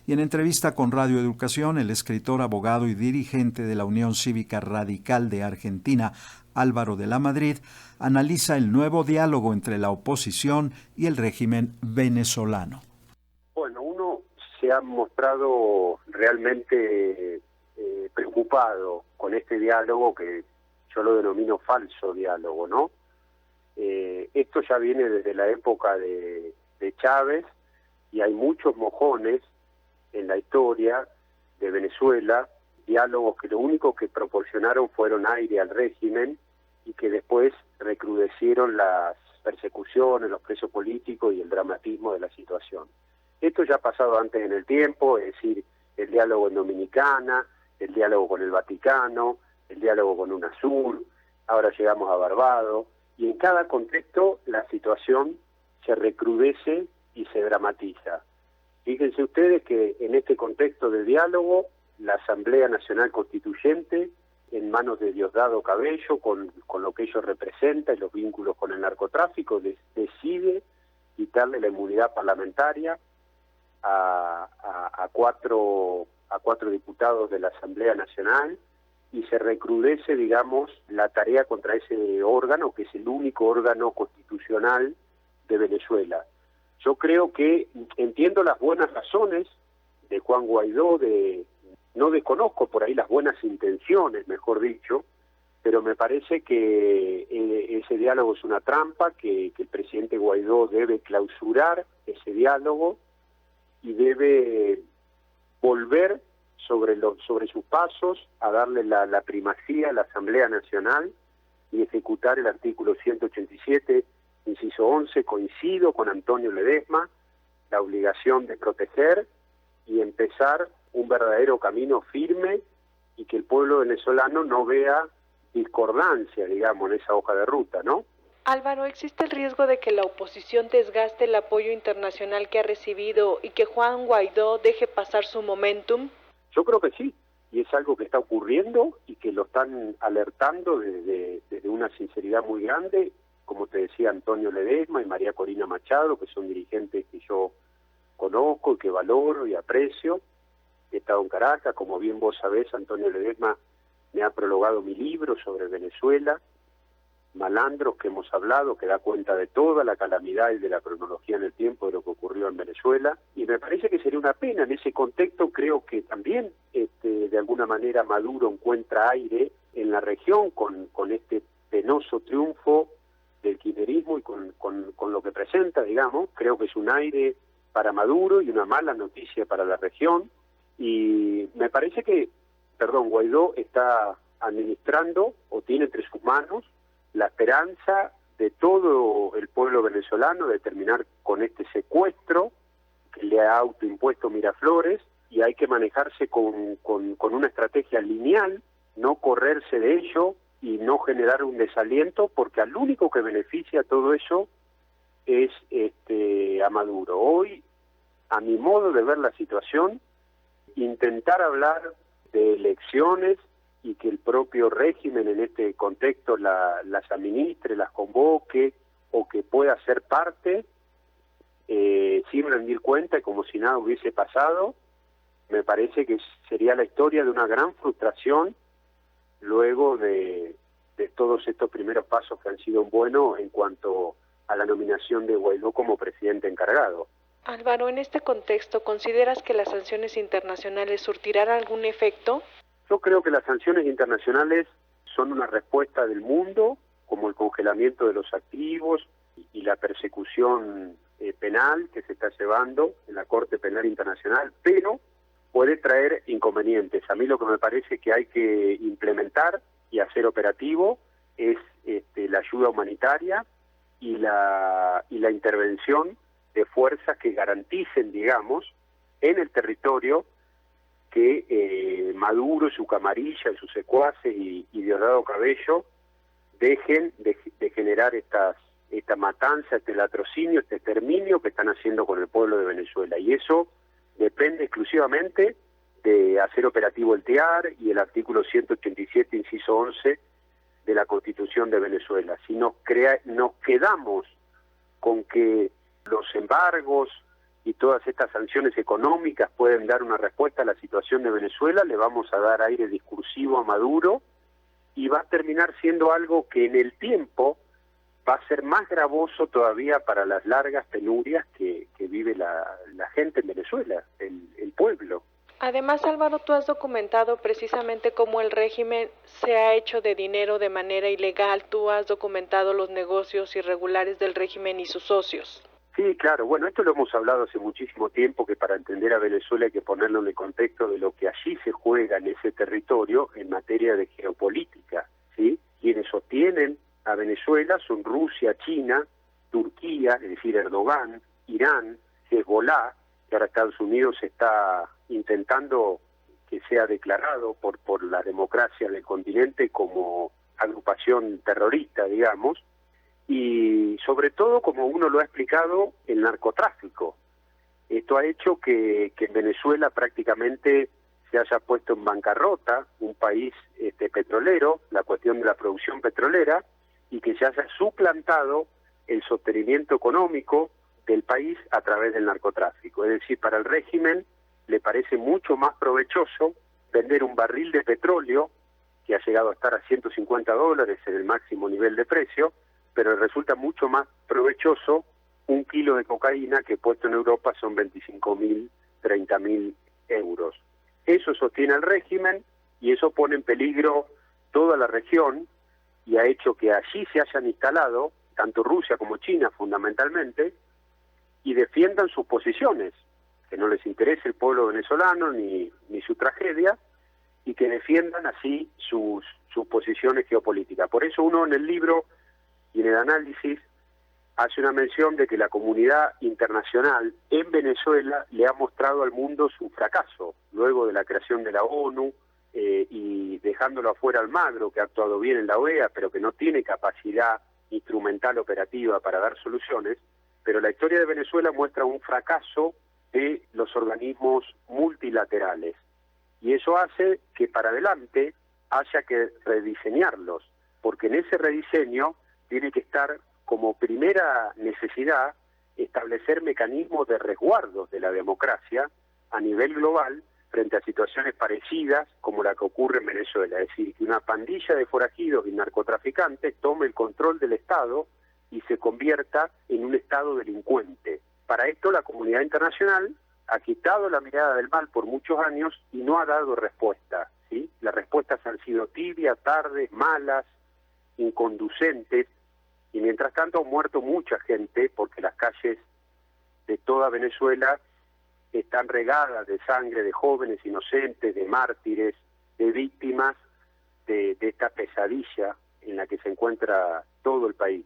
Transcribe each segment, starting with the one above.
Y en entrevista con Radio Educación, el escritor, abogado y dirigente de la Unión Cívica Radical de Argentina, Álvaro de la Madrid, analiza el nuevo diálogo entre la oposición y el régimen venezolano. Bueno, uno se ha mostrado realmente preocupado con este diálogo que yo lo denomino falso diálogo, ¿no? Esto ya viene desde la época de Chávez y hay muchos mojones en la historia de Venezuela, diálogos que lo único que proporcionaron fueron aire al régimen y que después recrudecieron las persecuciones, los presos políticos y el dramatismo de la situación. Esto ya ha pasado antes en el tiempo, es decir, el diálogo en Dominicana, el diálogo con el Vaticano, el diálogo con UNASUR, ahora llegamos a Barbados, y en cada contexto la situación se recrudece y se dramatiza. Fíjense ustedes que en este contexto de diálogo, la Asamblea Nacional Constituyente, en manos de Diosdado Cabello, con lo que ello representa y los vínculos con el narcotráfico, decide quitarle la inmunidad parlamentaria a cuatro diputados de la Asamblea Nacional y se recrudece, digamos, la tarea contra ese órgano, que es el único órgano constitucional de Venezuela. Yo creo que entiendo las buenas razones de Juan Guaidó, no desconozco por ahí las buenas intenciones, mejor dicho, pero me parece que ese diálogo es una trampa, que el presidente Guaidó debe clausurar ese diálogo y debe volver sobre sus pasos a darle la primacía a la Asamblea Nacional y ejecutar el artículo 187, inciso 11, coincido con Antonio Ledesma, la obligación de proteger y empezar un verdadero camino firme y que el pueblo venezolano no vea discordancia, digamos, en esa hoja de ruta, ¿no? Álvaro, ¿existe el riesgo de que la oposición desgaste el apoyo internacional que ha recibido y que Juan Guaidó deje pasar su momentum? Yo creo que sí, y es algo que está ocurriendo y que lo están alertando desde una sinceridad muy grande, como te decía Antonio Ledesma y María Corina Machado, que son dirigentes que yo conozco y que valoro y aprecio. He estado en Caracas, como bien vos sabés, Antonio Ledesma me ha prologado mi libro sobre Venezuela, Malandros, que hemos hablado, que da cuenta de toda la calamidad y de la cronología en el tiempo de lo que ocurrió en Venezuela, y me parece que sería una pena en ese contexto. Creo que también de alguna manera Maduro encuentra aire en la región con este penoso triunfo del kirchnerismo y con lo que presenta, digamos. Creo que es un aire para Maduro y una mala noticia para la región, y me parece que, Guaidó está administrando o tiene entre sus manos la esperanza de todo el pueblo venezolano de terminar con este secuestro que le ha autoimpuesto Miraflores, y hay que manejarse con una estrategia lineal, no correrse de ello y no generar un desaliento, porque al único que beneficia todo eso es a Maduro. Hoy, a mi modo de ver la situación, intentar hablar de elecciones y que el propio régimen en este contexto las administre, las convoque o que pueda ser parte sin rendir cuenta y como si nada hubiese pasado, me parece que sería la historia de una gran frustración luego de todos estos primeros pasos que han sido buenos en cuanto a la nominación de Guaidó como presidente encargado. Álvaro, en este contexto, ¿consideras que las sanciones internacionales surtirán algún efecto? Yo creo que las sanciones internacionales son una respuesta del mundo, como el congelamiento de los activos y la persecución penal que se está llevando en la Corte Penal Internacional, pero puede traer inconvenientes. A mí lo que me parece que hay que implementar y hacer operativo es la ayuda humanitaria y la intervención de fuerzas que garanticen, digamos, en el territorio que Maduro, su camarilla y sus secuaces y Diosdado Cabello dejen de generar esta matanza, este latrocinio, este exterminio que están haciendo con el pueblo de Venezuela. Y eso depende exclusivamente de hacer operativo el TEAR y el artículo 187, inciso 11 de la Constitución de Venezuela. Si nos quedamos con que los embargos y todas estas sanciones económicas pueden dar una respuesta a la situación de Venezuela, le vamos a dar aire discursivo a Maduro y va a terminar siendo algo que en el tiempo va a ser más gravoso todavía para las largas penurias que vive la gente en Venezuela, el pueblo. Además, Álvaro, tú has documentado precisamente cómo el régimen se ha hecho de dinero de manera ilegal. Tú has documentado los negocios irregulares del régimen y sus socios. Sí, claro. Bueno, esto lo hemos hablado hace muchísimo tiempo, que para entender a Venezuela hay que ponerlo en el contexto de lo que allí se juega en ese territorio en materia de geopolítica, ¿sí? Quienes sostienen a Venezuela son Rusia, China, Turquía, es decir, Erdogan, Irán, Hezbollah, que ahora Estados Unidos está intentando que sea declarado por la democracia del continente como agrupación terrorista, digamos, y sobre todo, como uno lo ha explicado, el narcotráfico. Esto ha hecho que en Venezuela prácticamente se haya puesto en bancarrota un país petrolero, la cuestión de la producción petrolera, y que se haya suplantado el sostenimiento económico del país a través del narcotráfico. Es decir, para el régimen le parece mucho más provechoso vender un barril de petróleo, que ha llegado a estar a $150 en el máximo nivel de precio, pero resulta mucho más provechoso un kilo de cocaína que puesto en Europa son 25.000, 30.000 euros. Eso sostiene al régimen y eso pone en peligro toda la región y ha hecho que allí se hayan instalado, tanto Rusia como China fundamentalmente, y defiendan sus posiciones, que no les interese el pueblo venezolano ni su tragedia, y que defiendan así sus posiciones geopolíticas. Por eso uno en el libro y en el análisis hace una mención de que la comunidad internacional en Venezuela le ha mostrado al mundo su fracaso, luego de la creación de la ONU, y dejándolo afuera Almagro, que ha actuado bien en la OEA, pero que no tiene capacidad instrumental operativa para dar soluciones, pero la historia de Venezuela muestra un fracaso de los organismos multilaterales, y eso hace que para adelante haya que rediseñarlos, porque en ese rediseño tiene que estar como primera necesidad establecer mecanismos de resguardo de la democracia a nivel global frente a situaciones parecidas como la que ocurre en Venezuela, es decir, que una pandilla de forajidos y narcotraficantes tome el control del Estado y se convierta en un Estado delincuente. Para esto la comunidad internacional ha quitado la mirada del mal por muchos años y no ha dado respuesta, ¿sí? Las respuestas han sido tibias, tardes, malas, inconducentes, y mientras tanto ha muerto mucha gente porque las calles de toda Venezuela están regadas de sangre de jóvenes inocentes, de mártires, de víctimas de esta pesadilla en la que se encuentra todo el país.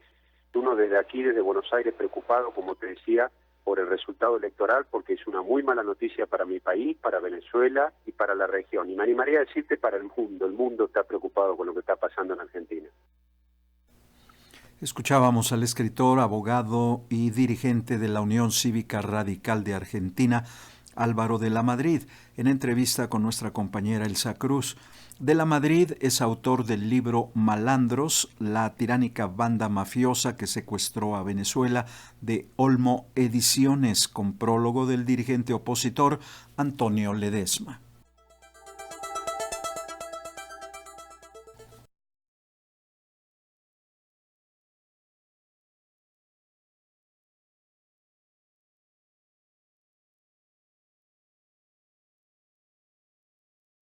Uno desde aquí, desde Buenos Aires, preocupado, como te decía, por el resultado electoral, porque es una muy mala noticia para mi país, para Venezuela y para la región. Y me animaría a decirte para el mundo está preocupado con lo que está pasando en Argentina. Escuchábamos al escritor, abogado y dirigente de la Unión Cívica Radical de Argentina, Álvaro de la Madrid, en entrevista con nuestra compañera Elsa Cruz. De la Madrid es autor del libro Malandros, la tiránica banda mafiosa que secuestró a Venezuela, de Olmo Ediciones, con prólogo del dirigente opositor Antonio Ledesma.